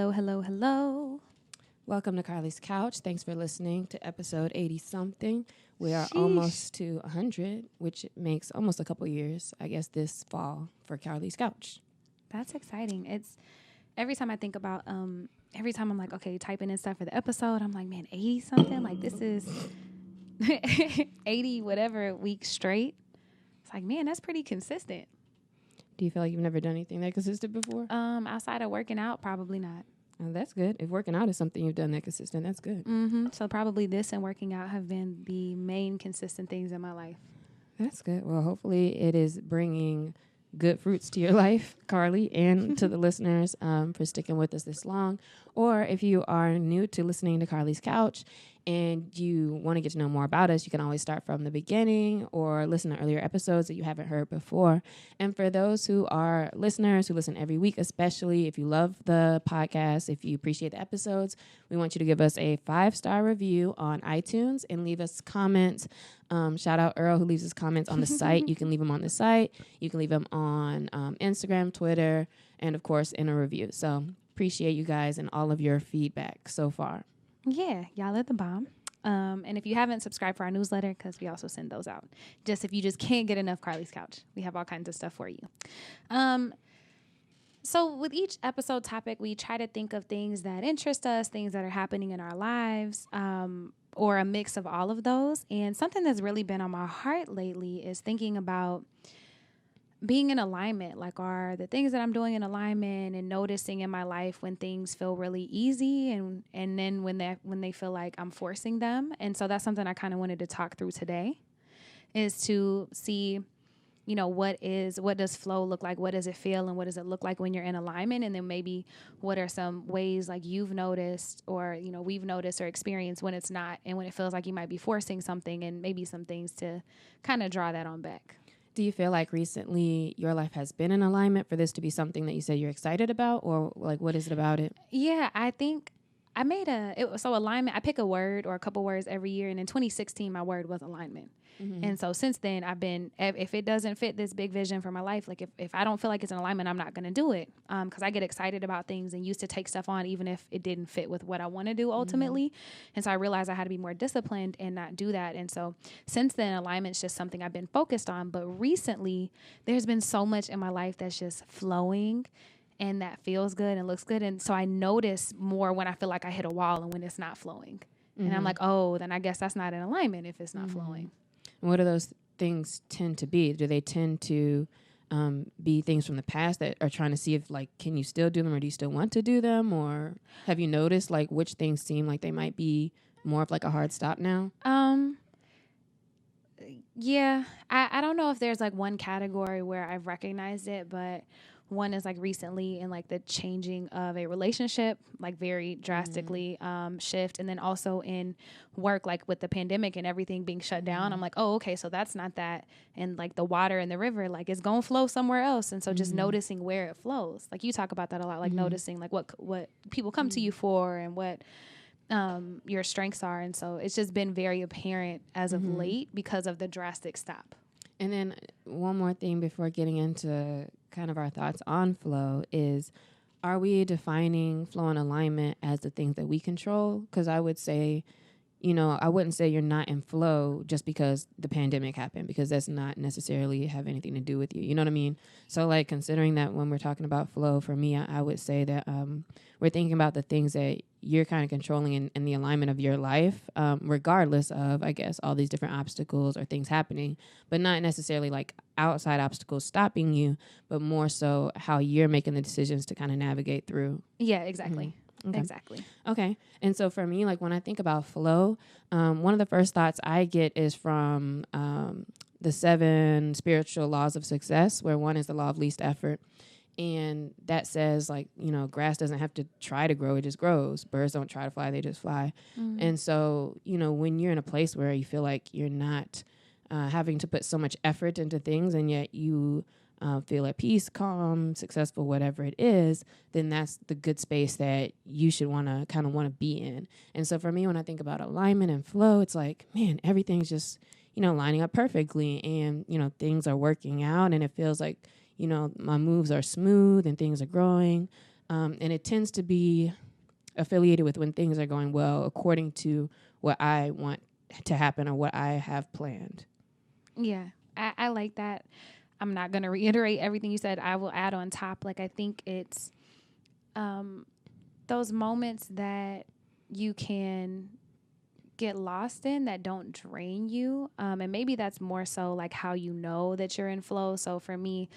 Hello, hello, hello. Welcome to Carlie's Couch. Thanks for listening to episode 80-something. We are Sheesh. almost to 100, which makes almost a couple years, I guess, this fall for Carlie's Couch. That's exciting. It's every time I think about, every time I'm like, okay, typing in stuff for the episode, I'm like, man, 80-something? Like, this is 80 whatever weeks straight. It's like, man, that's pretty consistent. Do you feel like you've never done anything that consistent before? Outside of working out, probably not. Oh, that's good. If working out is something you've done that consistent, that's good. So probably this and working out have been the main consistent things in my life. That's good. Well, hopefully it is bringing good fruits to your life, Carlie, and to the listeners for sticking with us this long. Or if you are new to listening to Carlie's Couch and you want to get to know more about us, you can always start from the beginning or listen to earlier episodes that you haven't heard before. And for those who are listeners who listen every week, especially if you love the podcast, if you appreciate the episodes, we want you to give us a 5-star review on iTunes and leave us comments. Shout out Earl, who leaves his comments on the site. You can leave them on the site. You can leave them on Instagram, Twitter, and, of course, in a review. So appreciate you guys and all of your feedback so far. Yeah, y'all at the bomb. And if you haven't subscribed for our newsletter, because we also send those out, just if you just can't get enough Carlie's Couch, we have all kinds of stuff for you. So with each episode topic, we try to think of things that interest us, things that are happening in our lives, or a mix of all of those. And something that's really been on my heart lately is thinking about being in alignment. Like, are the things that I'm doing in alignment, and noticing in my life when things feel really easy and then when they feel like I'm forcing them. And so that's something I kind of wanted to talk through today, is to see, you know, what does flow look like? What does it feel? And what does it look like when you're in alignment? And then maybe what are some ways like you've noticed, or, you know, we've noticed or experienced when it's not, and when it feels like you might be forcing something, and maybe some things to kind of draw that on back. Do you feel like recently your life has been in alignment for this to be something that you say you're excited about, or like what is it about it? Yeah, I think I made alignment. I pick a word or a couple words every year, and in 2016 my word was alignment. Mm-hmm. And so since then I've been, if it doesn't fit this big vision for my life, like if I don't feel like it's in alignment, I'm not going to do it, because I get excited about things and used to take stuff on even if it didn't fit with what I want to do ultimately. Mm-hmm. And so I realized I had to be more disciplined and not do that. And so since then, alignment's just something I've been focused on. But recently there's been so much in my life that's just flowing and that feels good and looks good. And so I notice more when I feel like I hit a wall and when it's not flowing. Mm-hmm. And I'm like, oh, then I guess that's not in alignment if it's not mm-hmm. flowing. And what do those things tend to be? Do they tend to be things from the past that are trying to see if, like, can you still do them, or do you still want to do them? Or have you noticed, like, which things seem like they might be more of like a hard stop now? Yeah, I don't know if there's like one category where I've recognized it, but one is like recently in like the changing of a relationship, like very drastically shift. And then also in work, like with the pandemic and everything being shut down, I'm like, oh, okay, so that's not that. And like the water in the river, like it's going to flow somewhere else. And so just noticing where it flows. Like you talk about that a lot, like noticing like what people come to you for and what your strengths are. And so it's just been very apparent as of late because of the drastic stop. And then one more thing before getting into kind of our thoughts on flow is, are we defining flow and alignment as the things that we control? Because I would say, you know, I wouldn't say you're not in flow just because the pandemic happened, because that's not necessarily have anything to do with you. You know what I mean? So like considering that when we're talking about flow, for me, I would say that we're thinking about the things that you're kind of controlling in the alignment of your life, regardless of, I guess, all these different obstacles or things happening, but not necessarily like outside obstacles stopping you, but more so how you're making the decisions to kind of navigate through. Yeah, exactly. Mm-hmm. Okay. Exactly. Okay. And so for me, like when I think about flow, one of the first thoughts I get is from the 7 spiritual laws of success, where one is the law of least effort. And that says, like, you know, grass doesn't have to try to grow, it just grows. Birds don't try to fly, they just fly. Mm-hmm. And so, you know, when you're in a place where you feel like you're not having to put so much effort into things, and yet you feel at peace, calm, successful, whatever it is, then that's the good space that you should want to be in. And so for me, when I think about alignment and flow, it's like, man, everything's just, you know, lining up perfectly, and, you know, things are working out, and it feels like, you know, my moves are smooth and things are growing. And it tends to be affiliated with when things are going well, according to what I want to happen or what I have planned. Yeah, I like that. I'm not going to reiterate everything you said. I will add on top. Like, I think it's those moments that you can get lost in that don't drain you. And maybe that's more so like how you know that you're in flow. So for me,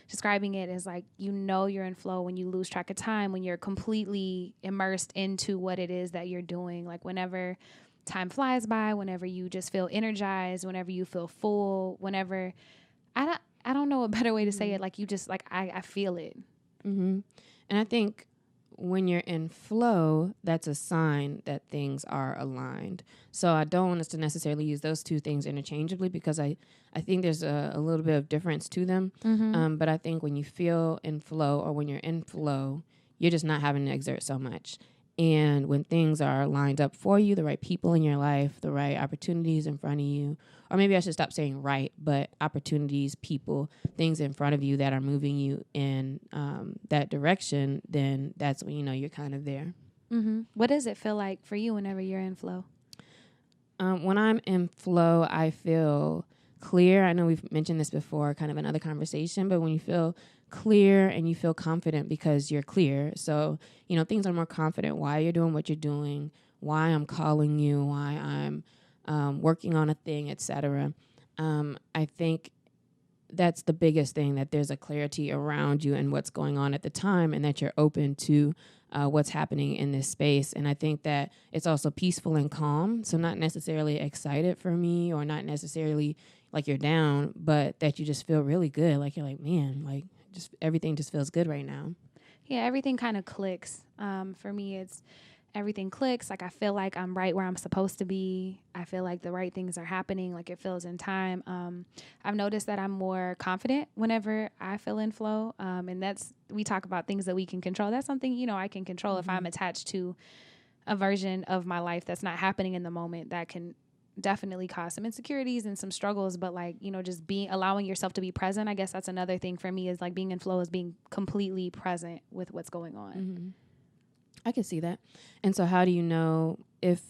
describing it as like, you know, you're in flow when you lose track of time, when you're completely immersed into what it is that you're doing. Like whenever time flies by, whenever you just feel energized, whenever you feel full, whenever I don't know a better way to say it. Like you just like, I feel it. Mm-hmm. And I think when you're in flow, that's a sign that things are aligned. So I don't want us to necessarily use those two things interchangeably, because I think there's a little bit of difference to them. But I think when you feel in flow, or when you're in flow, you're just not having to exert so much. And when things are lined up for you, the right people in your life, the right opportunities in front of you, or maybe I should stop saying right, but opportunities, people, things in front of you that are moving you in that direction, then that's when you know you're kind of there. Mm-hmm. What does it feel like for you whenever you're in flow? When I'm in flow, I feel clear. I know we've mentioned this before, kind of another conversation, but when you feel clear and you feel confident because you're clear. So, you know, things are more confident why you're doing what you're doing, why I'm calling you, why I'm working on a thing, etc. I think that's the biggest thing, that there's a clarity around you and what's going on at the time, and that you're open to what's happening in this space. And I think that it's also peaceful and calm. So not necessarily excited for me, or not necessarily like you're down, but that you just feel really good. Like you're like, man, like just everything just feels good right now. Yeah, everything kind of clicks. For me, it's everything clicks. Like I feel like I'm right where I'm supposed to be. I feel like the right things are happening. Like it feels in time. I've noticed that I'm more confident whenever I feel in flow. And we talk about things that we can control. That's something, you know, I can control. If I'm attached to a version of my life that's not happening in the moment, that can definitely cause some insecurities and some struggles. But like, you know, just allowing yourself to be present. I guess that's another thing for me, is like being in flow is being completely present with what's going on. Mm-hmm. I can see that. And so how do you know if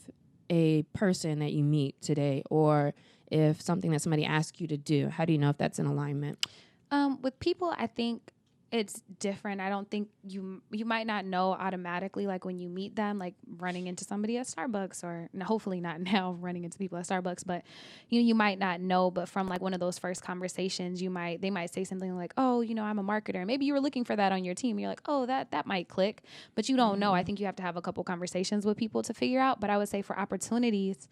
a person that you meet today, or if something that somebody asks you to do, how do you know if that's in alignment? With people, I think it's different. I don't think you might not know automatically, like when you meet them, like running into somebody at Starbucks, or hopefully not now running into people at Starbucks, but you might not know. But from like one of those first conversations, they might say something like, oh, you know, I'm a marketer. Maybe you were looking for that on your team. You're like, oh, that might click, but you don't know. I think you have to have a couple conversations with people to figure out. But I would say for opportunities,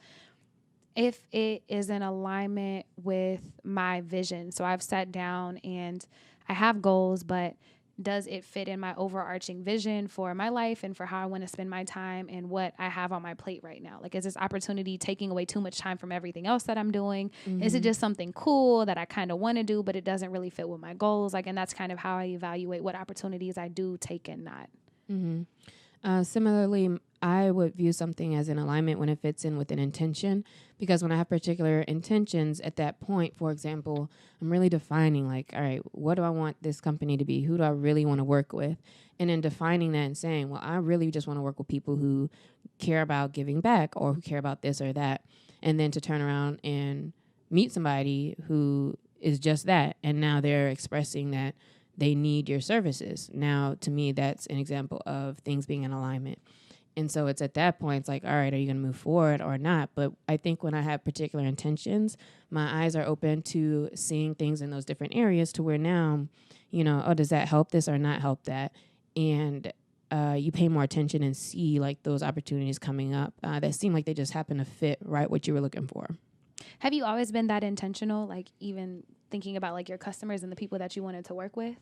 if it is in alignment with my vision. So I've sat down and I have goals, but does it fit in my overarching vision for my life and for how I want to spend my time and what I have on my plate right now? Like, is this opportunity taking away too much time from everything else that I'm doing? Mm-hmm. Is it just something cool that I kind of want to do, but it doesn't really fit with my goals? Like, and that's kind of how I evaluate what opportunities I do take and not. Mm-hmm. Similarly, I would view something as in alignment when it fits in with an intention, because when I have particular intentions at that point, for example, I'm really defining like, all right, what do I want this company to be? Who do I really want to work with? And then defining that and saying, well, I really just want to work with people who care about giving back, or who care about this or that. And then to turn around and meet somebody who is just that. And now they're expressing that they need your services. Now, to me, that's an example of things being in alignment. And so it's at that point, it's like, all right, are you going to move forward or not? But I think when I have particular intentions, my eyes are open to seeing things in those different areas, to where now, you know, oh, does that help this or not help that? And you pay more attention and see like those opportunities coming up that seem like they just happen to fit right what you were looking for. Have you always been that intentional, like even thinking about like your customers and the people that you wanted to work with?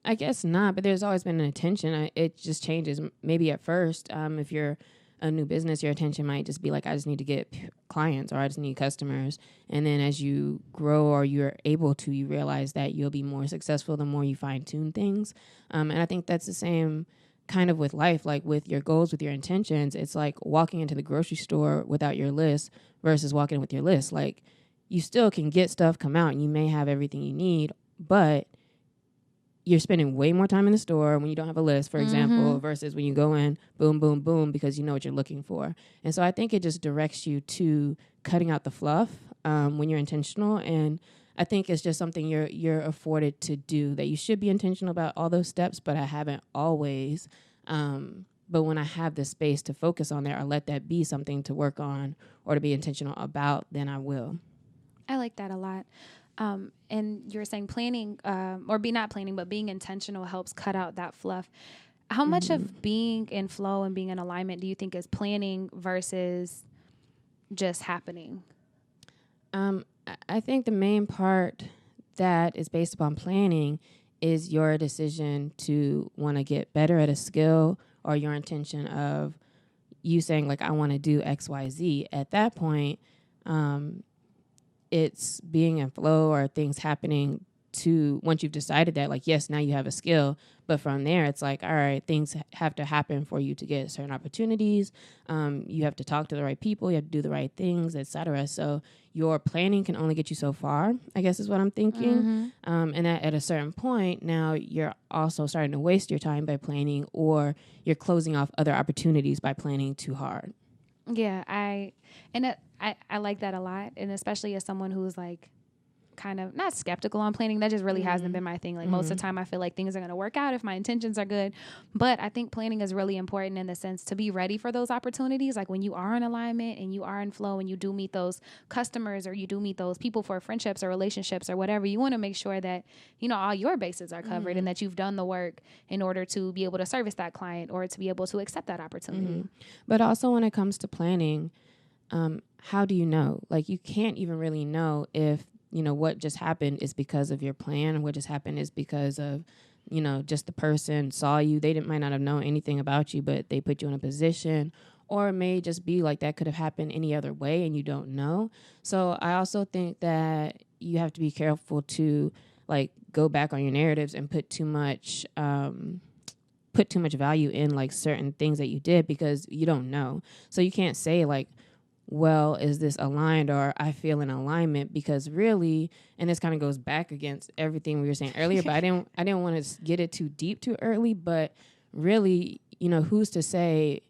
I guess not, but there's always been an attention. It just changes. Maybe at first, if you're a new business, your attention might just be like, I just need to get clients, or I just need customers. And then as you grow, or you're able to, you realize that you'll be more successful the more you fine tune things. And I think that's the same kind of with life, like with your goals, with your intentions. It's like walking into the grocery store without your list versus walking in with your list. Like, you still can get stuff come out and you may have everything you need, but you're spending way more time in the store when you don't have a list, for example, versus when you go in, boom, boom, boom, because you know what you're looking for. And so I think it just directs you to cutting out the fluff when you're intentional. And I think it's just something you're afforded to do, that you should be intentional about all those steps, but I haven't always. But when I have the space to focus on there or let that be something to work on or to be intentional about, then I will. I like that a lot. And you're saying planning, not planning, but being intentional helps cut out that fluff. How much of being in flow and being in alignment do you think is planning versus just happening? I think the main part that is based upon planning is your decision to want to get better at a skill, or your intention of you saying, like, I want to do X, Y, Z. At that point, it's being in flow or things happening to, once you've decided that, like, yes, now you have a skill, but from there it's like, all right, things have to happen for you to get certain opportunities. You have to talk to the right people, you have to do the right things, etc. So your planning can only get you so far, I guess is what I'm thinking. And at a certain point, now you're also starting to waste your time by planning, or you're closing off other opportunities by planning too hard. Yeah, I like that a lot, and especially as someone who's like kind of not skeptical on planning. That just really hasn't been my thing. Like most of the time I feel like things are going to work out if my intentions are good. But I think planning is really important in the sense to be ready for those opportunities. Like when you are in alignment and you are in flow and you do meet those customers or you do meet those people for friendships or relationships or whatever, you want to make sure that, you know, all your bases are covered and that you've done the work in order to be able to service that client or to be able to accept that opportunity. But also when it comes to planning, how do you know? Like you can't even really know if, you know, what just happened is because of your plan, and what just happened is because of, you know, just the person saw you. They might not have known anything about you, but they put you in a position. Or it may just be like that could have happened any other way and you don't know. So I also think that you have to be careful to like go back on your narratives and put too much value in like certain things that you did, because you don't know. So you can't say like, well, is this aligned, or I feel in alignment, because really, and this kind of goes back against everything we were saying earlier, but I didn't want to get it too deep too early, but really, you know, who's to say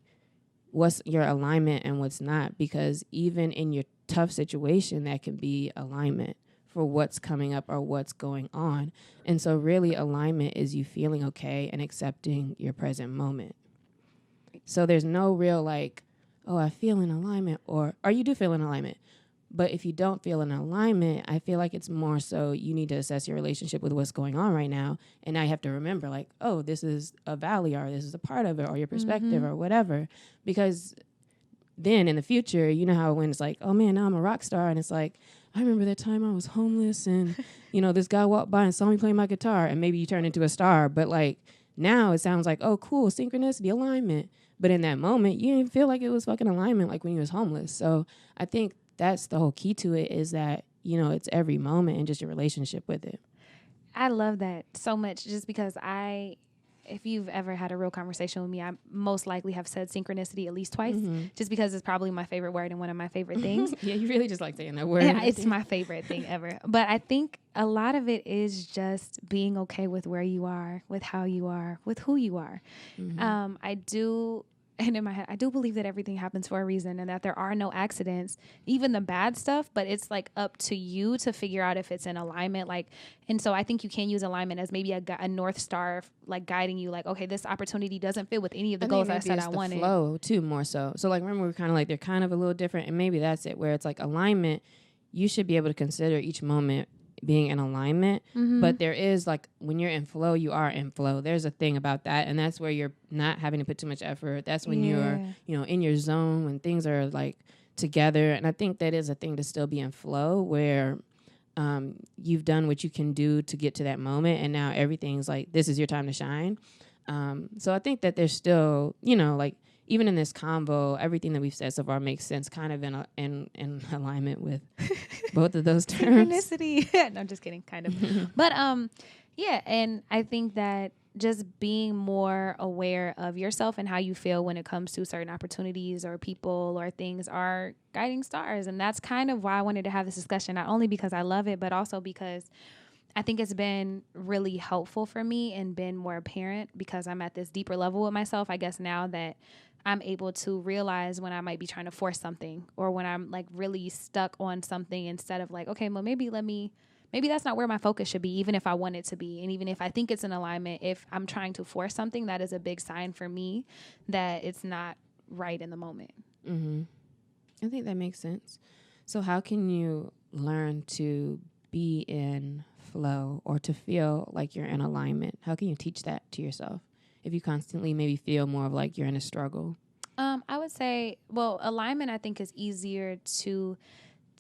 what's your alignment and what's not? Because even in your tough situation, that can be alignment for what's coming up or what's going on. And so really alignment is you feeling okay and accepting your present moment. So there's no real like, oh, I feel in alignment, or you do feel in alignment. But if you don't feel in alignment, I feel like it's more so you need to assess your relationship with what's going on right now. And now you have to remember like, oh, this is a valley, or this is a part of it, or your perspective or whatever. Because then in the future, you know how when it's like, oh man, now I'm a rock star. And it's like, I remember that time I was homeless and, you know, this guy walked by and saw me playing my guitar, and maybe you turn into a star. But like now it sounds like, oh, cool, synchronicity, alignment. But in that moment, you didn't feel like it was fucking alignment like when you was homeless. So I think that's the whole key to it, is that, you know, it's every moment and just your relationship with it. I love that so much, just because if you've ever had a real conversation with me, I most likely have said synchronicity at least twice, just because it's probably my favorite word and one of my favorite things. Yeah, you really just like saying that word. Yeah, it's my favorite thing ever. But I think a lot of it is just being okay with where you are, with how you are, with who you are. And in my head, I do believe that everything happens for a reason and that there are no accidents, even the bad stuff, but it's like up to you to figure out if it's in alignment. Like, and so I think you can use alignment as maybe a North Star, like guiding you, like, okay, this opportunity doesn't fit with any of the goals I said I wanted. Flow too, more so. So like, remember, we're kind of like, they're kind of a little different, and maybe that's it, where it's like alignment, you should be able to consider each moment being in alignment, but there is like, when you're in flow, you are in flow. There's a thing about that, and that's where you're not having to put too much effort. That's when you're, you know, in your zone, when things are like together. And I think that is a thing to still be in flow, where you've done what you can do to get to that moment, and now everything's like, this is your time to shine. So I think that there's still, you know, like, even in this convo, everything that we've said so far makes sense, kind of in alignment with both of those terms. Synchronicity. No, I'm just kidding, kind of. But yeah, and I think that just being more aware of yourself and how you feel when it comes to certain opportunities or people or things are guiding stars. And that's kind of why I wanted to have this discussion, not only because I love it, but also because I think it's been really helpful for me and been more apparent because I'm at this deeper level with myself, I guess, now that I'm able to realize when I might be trying to force something or when I'm like really stuck on something instead of like, okay, well, maybe that's not where my focus should be, even if I want it to be. And even if I think it's in alignment, if I'm trying to force something, that is a big sign for me that it's not right in the moment. Mm-hmm. I think that makes sense. So how can you learn to be in flow or to feel like you're in alignment? How can you teach that to yourself if you constantly maybe feel more of like you're in a struggle? I would say, well, alignment I think is easier to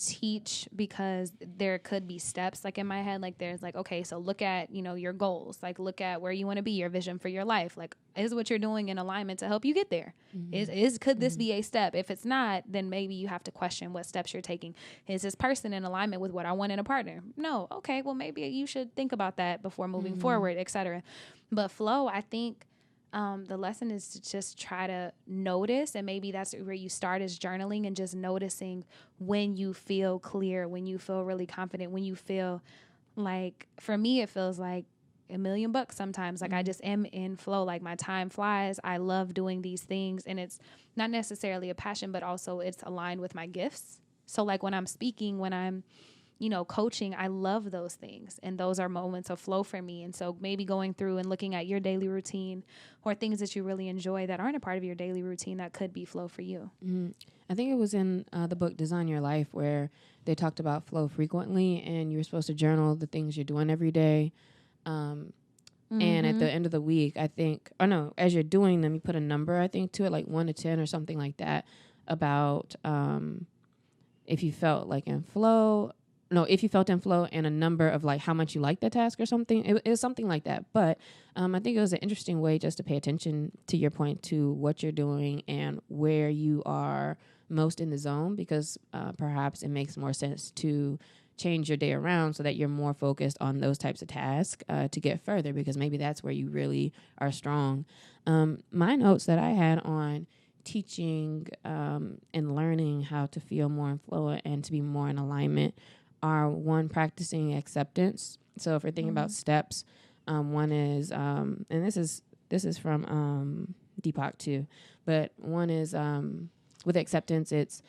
teach because there could be steps like in my head, like there's like, okay, so look at, your goals, like look at where you want to be, your vision for your life, like is what you're doing in alignment to help you get there. Mm-hmm. Could this be a step? If it's not, then maybe you have to question what steps you're taking. Is this person in alignment with what I want in a partner? No. Okay, well maybe you should think about that before moving forward, etc. But flow, I think the lesson is to just try to notice, and maybe that's where you start is journaling and just noticing when you feel clear, when you feel really confident, when you feel like, for me, it feels like $1,000,000 sometimes. Like I just am in flow, like my time flies. I love doing these things, and it's not necessarily a passion, but also it's aligned with my gifts. So like when I'm speaking, when I'm coaching, I love those things. And those are moments of flow for me. And so maybe going through and looking at your daily routine or things that you really enjoy that aren't a part of your daily routine, that could be flow for you. I think it was in the book Design Your Life where they talked about flow frequently, and you're supposed to journal the things you're doing every day. And at the end of the week, I think, as you're doing them, you put a number, I think, to it, like 1 to 10 or something like that, about if you felt like in flow. No, if you felt in flow, and a number of like how much you liked the task or something. It was something like that. But I think it was an interesting way just to pay attention, to your point, to what you're doing and where you are most in the zone, because perhaps it makes more sense to change your day around so that you're more focused on those types of tasks to get further, because maybe that's where you really are strong. My notes that I had on teaching and learning how to feel more in flow and to be more in alignment are, one, practicing acceptance. So if we're thinking about steps, one is, and this is from Deepak too, but one is with acceptance, it's,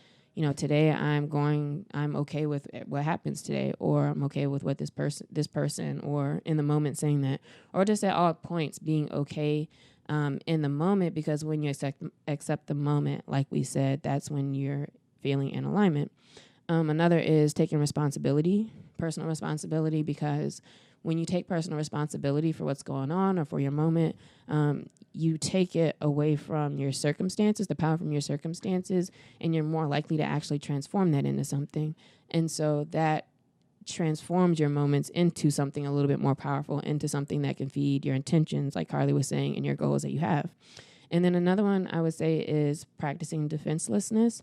today I'm okay with what happens today, or I'm okay with what this person, or in the moment saying that, or just at all points being okay in the moment, because when you accept the moment, like we said, that's when you're feeling in alignment. Another is taking personal responsibility, because when you take personal responsibility for what's going on or for your moment, you take it away from your circumstances, the power from your circumstances, and you're more likely to actually transform that into something. And so that transforms your moments into something a little bit more powerful, into something that can feed your intentions, like Carlie was saying, and your goals that you have. And then another one I would say is practicing defenselessness.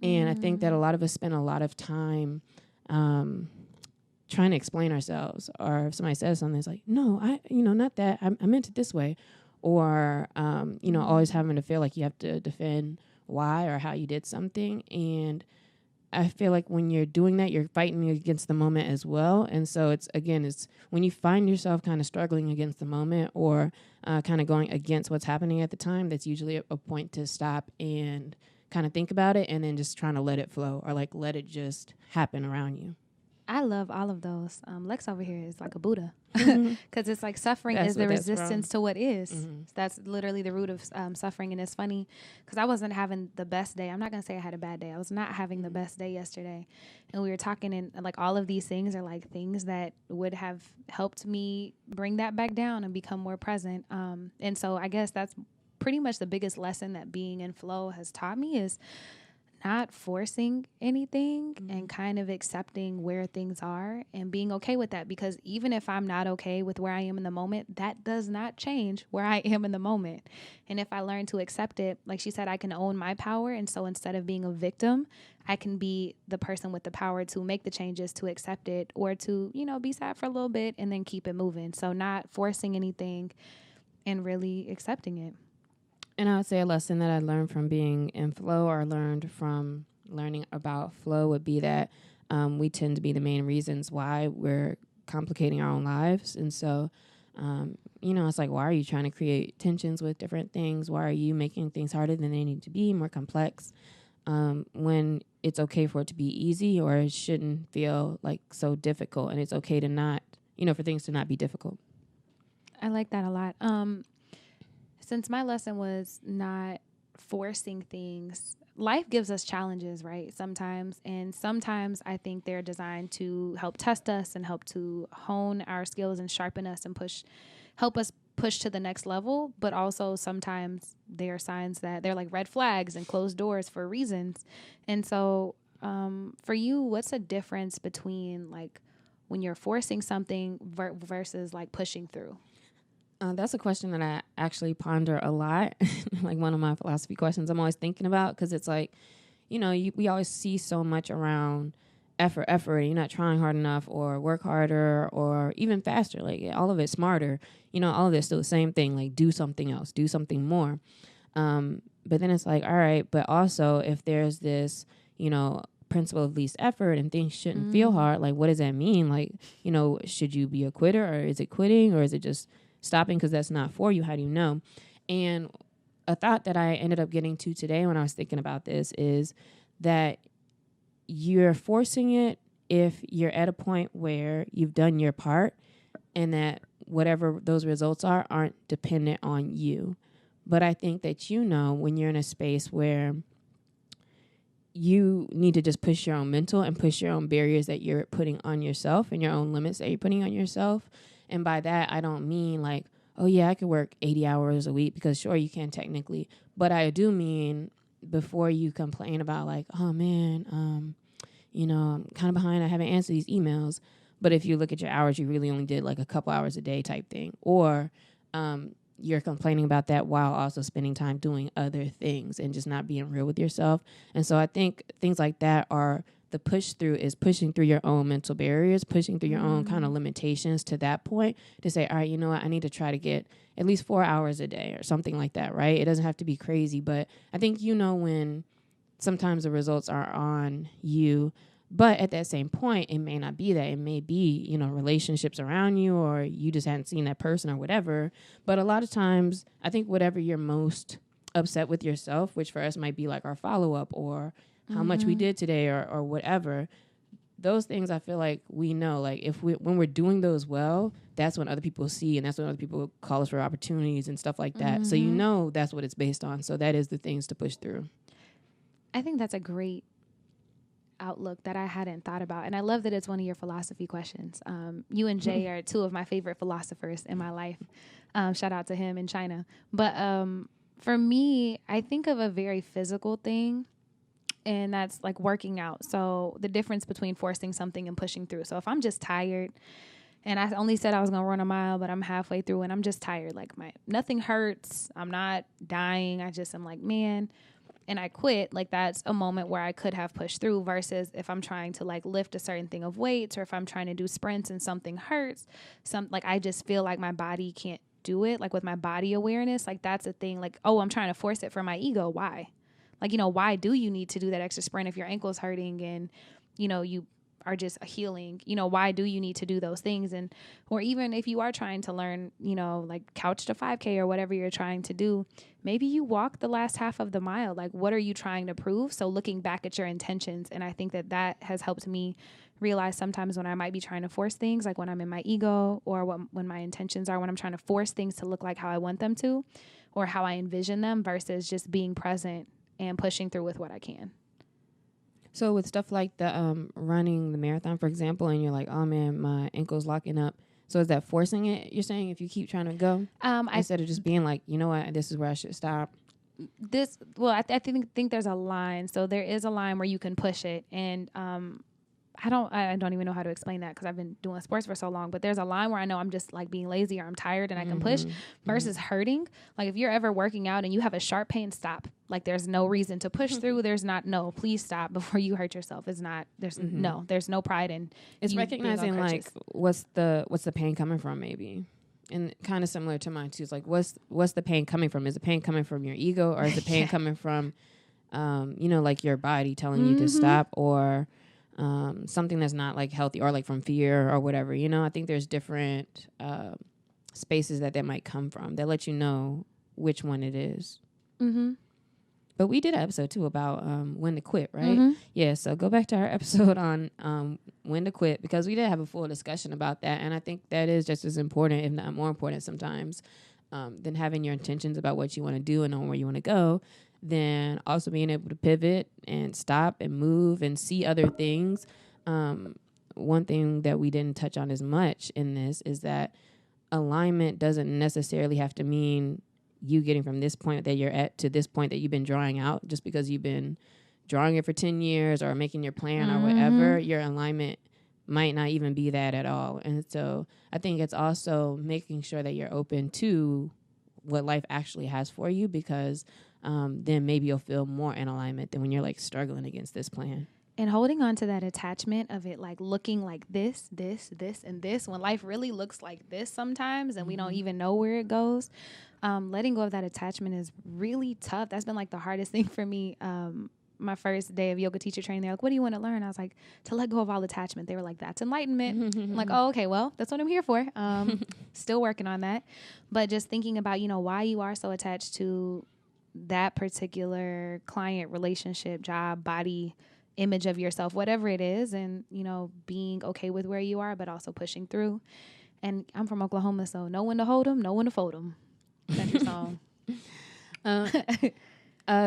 And I think that a lot of us spend a lot of time trying to explain ourselves. Or if somebody says something, it's like, no, not that. I meant it this way. Or, always having to feel like you have to defend why or how you did something. And I feel like when you're doing that, you're fighting against the moment as well. And so it's when you find yourself kind of struggling against the moment, or kind of going against what's happening at the time, that's usually a point to stop and kind of think about it, and then just trying to let it flow, or like let it just happen around you. I love all of those. Lex over here is like a Buddha, because it's like suffering is the resistance to what is. That's literally the root of suffering. And it's funny because I wasn't having the best day. I'm not going to say I had a bad day. I was not having the best day yesterday. And we were talking, and like all of these things are like things that would have helped me bring that back down and become more present. And so I guess that's pretty much the biggest lesson that being in flow has taught me, is not forcing anything and kind of accepting where things are and being okay with that. Because even if I'm not okay with where I am in the moment, that does not change where I am in the moment. And if I learn to accept it, like she said, I can own my power. And so instead of being a victim, I can be the person with the power to make the changes, to accept it, or to, be sad for a little bit and then keep it moving. So not forcing anything and really accepting it. And I would say a lesson that I learned from being in flow, or learned from learning about flow, would be that we tend to be the main reasons why we're complicating our own lives. And so, you know, it's like, why are you trying to create tensions with different things? Why are you making things harder than they need to be, more complex, when it's okay for it to be easy, or it shouldn't feel like so difficult, and it's okay to not, you know, for things to not be difficult. I like that a lot. Since my lesson was not forcing things, life gives us challenges, right? Sometimes. And sometimes I think they're designed to help test us and help to hone our skills and sharpen us and help us push to the next level. But also sometimes they are signs that they're like red flags and closed doors for reasons. And so for you, what's the difference between like when you're forcing something versus like pushing through? That's a question that I actually ponder a lot. Like one of my philosophy questions I'm always thinking about, because it's like, you know, we always see so much around effort. You're not trying hard enough, or work harder, or even faster. Like all of it smarter. You know, all of it's still the same thing. Like do something else, do something more. But then it's like, all right, but also if there's this, you know, principle of least effort and things shouldn't feel hard, like what does that mean? Like, you know, should you be a quitter, or is it quitting, or is it just stopping because that's not for you? How do you know? And a thought that I ended up getting to today when I was thinking about this is that you're forcing it if you're at a point where you've done your part, and that whatever those results are aren't dependent on you. But I think that, you know, when you're in a space where you need to just push your own mental and push your own barriers that you're putting on yourself, and your own limits that you're putting on yourself. And by that, I don't mean like, oh, yeah, I could work 80 hours a week, because sure, you can technically. But I do mean before you complain about like, oh, man, you know, I'm kind of behind. I haven't answered these emails. But if you look at your hours, you really only did like a couple hours a day type thing. Or you're complaining about that while also spending time doing other things and just not being real with yourself. And so I think things like that are the push through, is pushing through your own mental barriers, pushing through your own kind of limitations to that point to say, all right, you know what, I need to try to get at least 4 hours a day or something like that, right? It doesn't have to be crazy, but I think, you know, when sometimes the results are on you, but at that same point, it may not be that. It may be, you know, relationships around you, or you just hadn't seen that person or whatever. But a lot of times, I think whatever you're most upset with yourself, which for us might be like our follow-up, or how much we did today, or whatever, those things I feel like we know, like when we're doing those well, that's when other people see, and that's when other people call us for opportunities and stuff like that. So you know that's what it's based on. So that is the things to push through. I think that's a great outlook that I hadn't thought about. And I love that it's one of your philosophy questions. You and Jay are two of my favorite philosophers in my life. Shout out to him in China. But for me, I think of a very physical thing, and that's like working out. So the difference between forcing something and pushing through. So if I'm just tired, and I only said I was going to run a mile, but I'm halfway through and I'm just tired, like nothing hurts, I'm not dying, I'm like, man, and I quit, like that's a moment where I could have pushed through, versus if I'm trying to like lift a certain thing of weights, or if I'm trying to do sprints and something hurts, like I just feel like my body can't do it, like with my body awareness, like that's a thing, like, oh, I'm trying to force it for my ego. Why? Like, you know, why do you need to do that extra sprint if your ankle's hurting and, you know, you are just healing? You know, why do you need to do those things? And, or even if you are trying to learn, you know, like couch to 5K or whatever you're trying to do, maybe you walk the last half of the mile. Like, what are you trying to prove? So looking back at your intentions. And I think that has helped me realize sometimes when I might be trying to force things, like when I'm in my ego, or when my intentions are, when I'm trying to force things to look like how I want them to, or how I envision them, versus just being present and pushing through with what I can. So with stuff like the running the marathon, for example, and you're like, oh man, my ankle's locking up. So is that forcing it, you're saying, if you keep trying to go? Instead of just being like, you know what, this is where I should stop? I think there's a line. So there is a line where you can push it. And I don't even know how to explain that, because I've been doing sports for so long, but there's a line where I know I'm just like being lazy, or I'm tired and I can push, versus hurting. Like if you're ever working out and you have a sharp pain, stop. Like there's no reason to push through. Please stop before you hurt yourself. There's no pride in. It's recognizing like what's the pain coming from, maybe. And kind of similar to mine too. It's like, what's the pain coming from? Is the pain coming from your ego, or is the pain coming from, you know, like your body telling you to stop, or something that's not like healthy or like from fear or whatever. You know, I think there's different spaces that might come from that let you know which one it is. Mm-hmm. But we did an episode too about when to quit, right? Mm-hmm. Yeah, so go back to our episode on when to quit, because we did have a full discussion about that. And I think that is just as important, if not more important sometimes, than having your intentions about what you want to do and knowing where you want to go, then also being able to pivot and stop and move and see other things. One thing that we didn't touch on as much in this is that alignment doesn't necessarily have to mean you getting from this point that you're at to this point that you've been drawing out. Just because you've been drawing it for 10 years or making your plan or whatever, your alignment might not even be that at all. And so I think it's also making sure that you're open to what life actually has for you, because then maybe you'll feel more in alignment than when you're like struggling against this plan. And holding on to that attachment of it, like looking like this, and this, when life really looks like this sometimes, and we don't even know where it goes. Letting go of that attachment is really tough. That's been like the hardest thing for me. My first day of yoga teacher training, they're like, what do you want to learn? I was like, to let go of all attachment. They were like, that's enlightenment. I'm like, oh, okay, well, that's what I'm here for. Still working on that. But just thinking about, why you are so attached to that particular client, relationship, job, body, image of yourself, whatever it is, and, being okay with where you are, but also pushing through. And I'm from Oklahoma, so know when to hold them, know when to fold them. Country song.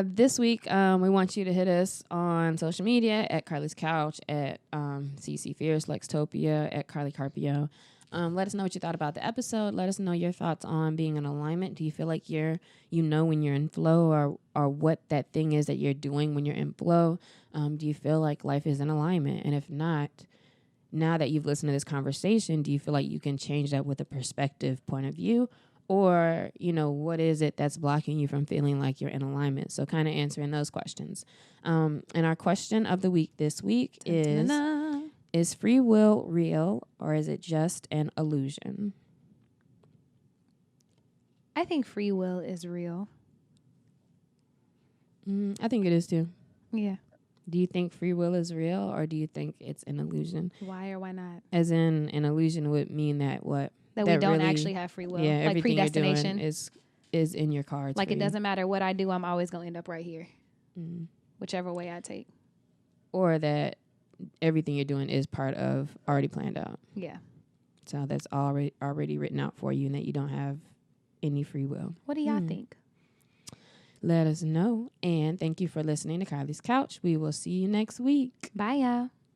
This week, we want you to hit us on social media at Carlie's Couch, at CC Fierce, Lextopia, at Carlie Carpio. Let us know what you thought about the episode. Let us know your thoughts on being in alignment. Do you feel like when you're in flow, or what that thing is that you're doing when you're in flow? Do you feel like life is in alignment? And if not, now that you've listened to this conversation, do you feel like you can change that with a perspective point of view? Or, what is it that's blocking you from feeling like you're in alignment? So kind of answering those questions. And our question of the week this week is free will real, or is it just an illusion? I think free will is real. I think it is too. Yeah. Do you think free will is real, or do you think it's an illusion? Why or why not? As in, an illusion would mean that what? That we don't really, actually have free will. Yeah, like predestination is in your cards. Like it doesn't matter what I do, I'm always going to end up right here. Whichever way I take. Or that everything you're doing is part of already planned out. Yeah. So that's already written out for you, and that you don't have any free will. What do y'all think? Let us know. And thank you for listening to Carlie's Couch. We will see you next week. Bye, y'all.